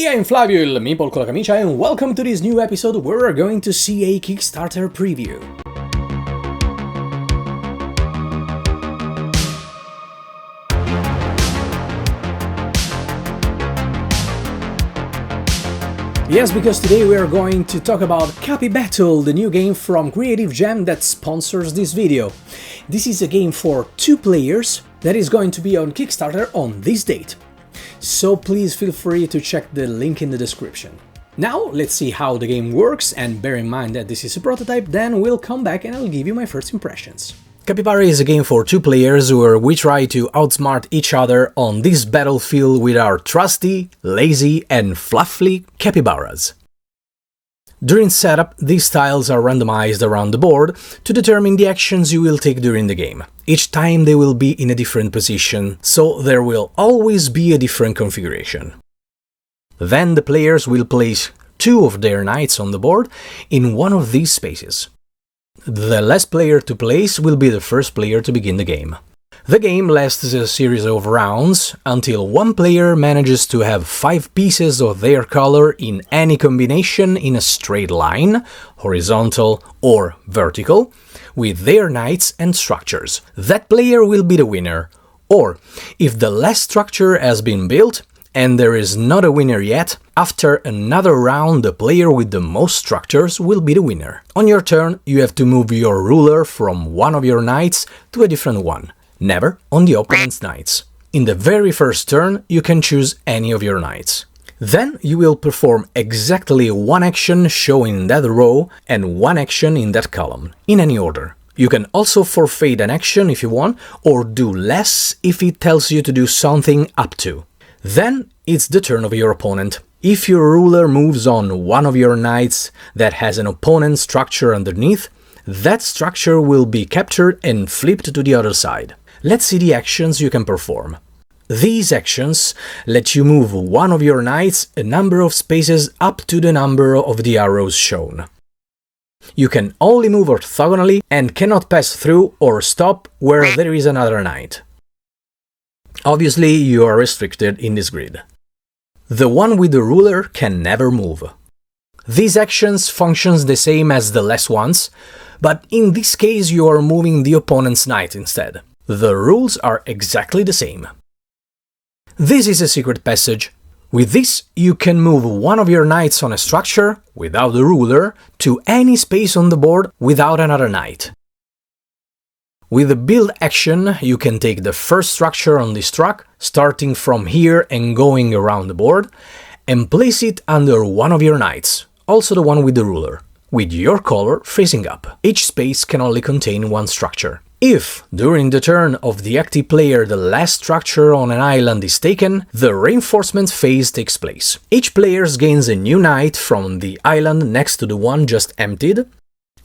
Hey, I'm Flavio, il Meeple con la camicia, and welcome to this new episode where we're going to see a Kickstarter preview. Yes, because today we are going to talk about CAPYBATTLE, the new game from Creative Jam that sponsors this video. This is a game for 2 players that is going to be on Kickstarter on this date. So please feel free to check the link in the description. Now let's see how the game works, and bear in mind that this is a prototype, then we'll come back and I'll give you my first impressions. Capybara is a game for 2 players where we try to outsmart each other on this battlefield with our trusty, lazy and fluffy capybaras. During setup, these tiles are randomized around the board to determine the actions you will take during the game. Each time they will be in a different position, so there will always be a different configuration. Then the players will place 2 of their knights on the board in one of these spaces. The last player to place will be the first player to begin the game. The game lasts a series of rounds until one player manages to have 5 pieces of their color in any combination in a straight line, horizontal or vertical, with their knights and structures. That player will be the winner. Or, if the last structure has been built and there is not a winner yet, after another round the player with the most structures will be the winner. On your turn, you have to move your ruler from one of your knights to a different one. Never on the opponent's knights. In the very first turn, you can choose any of your knights. Then you will perform exactly 1 action shown in that row and 1 action in that column, in any order. You can also forfeit an action if you want, or do less if it tells you to do something up to. Then it's the turn of your opponent. If your ruler moves on one of your knights that has an opponent's structure underneath, that structure will be captured and flipped to the other side. Let's see the actions you can perform. These actions let you move one of your knights a number of spaces up to the number of the arrows shown. You can only move orthogonally and cannot pass through or stop where there is another knight. Obviously, you are restricted in this grid. The one with the ruler can never move. These actions functions the same as the last ones, but in this case you are moving the opponent's knight instead. The rules are exactly the same. This is a secret passage. With this, you can move one of your knights on a structure, without the ruler, to any space on the board without another knight. With the build action, you can take the first structure on this track, starting from here and going around the board, and place it under one of your knights, also the one with the ruler, with your color facing up. Each space can only contain 1 structure. If, during the turn of the active player, the last structure on an island is taken, the reinforcement phase takes place. Each player gains a new knight from the island next to the one just emptied,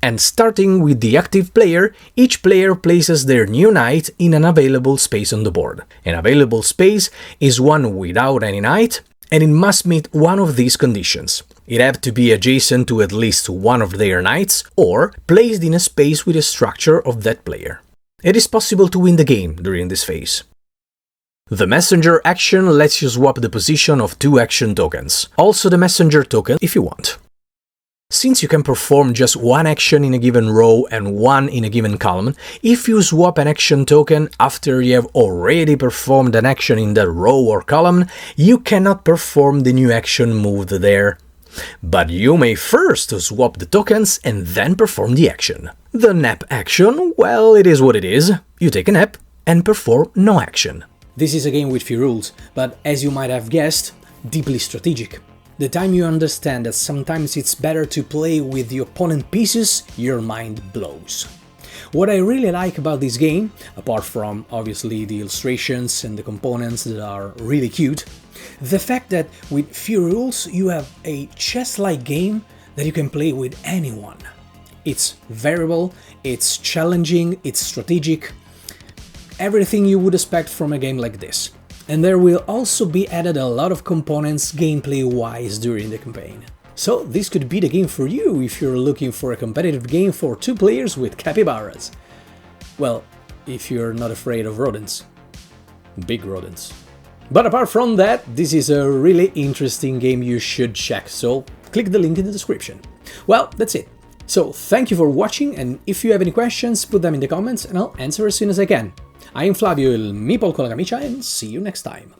and starting with the active player, each player places their new knight in an available space on the board. An available space is one without any knight, and it must meet one of these conditions. It have to be adjacent to at least one of their knights, or placed in a space with a structure of that player. It is possible to win the game during this phase. The messenger action lets you swap the position of 2 action tokens, also the messenger token if you want. Since you can perform just 1 action in a given row and 1 in a given column, if you swap an action token after you have already performed an action in that row or column, you cannot perform the new action moved there. But you may first swap the tokens and then perform the action. The nap action, well, it is what it is. You take a nap and perform no action. This is a game with few rules, but as you might have guessed, deeply strategic. The time you understand that sometimes it's better to play with the opponent pieces, your mind blows. What I really like about this game, apart from obviously the illustrations and the components that are really cute, the fact that with few rules you have a chess-like game that you can play with anyone. It's variable, it's challenging, it's strategic, everything you would expect from a game like this. And there will also be added a lot of components gameplay-wise during the campaign. So this could be the game for you if you're looking for a competitive game for 2 players with capybaras. Well, if you're not afraid of rodents. Big rodents. But apart from that, this is a really interesting game you should check, so click the link in the description. Well, that's it. So thank you for watching, and if you have any questions, put them in the comments and I'll answer as soon as I can. I am Flavio, il Meeple con la camicia, and see you next time.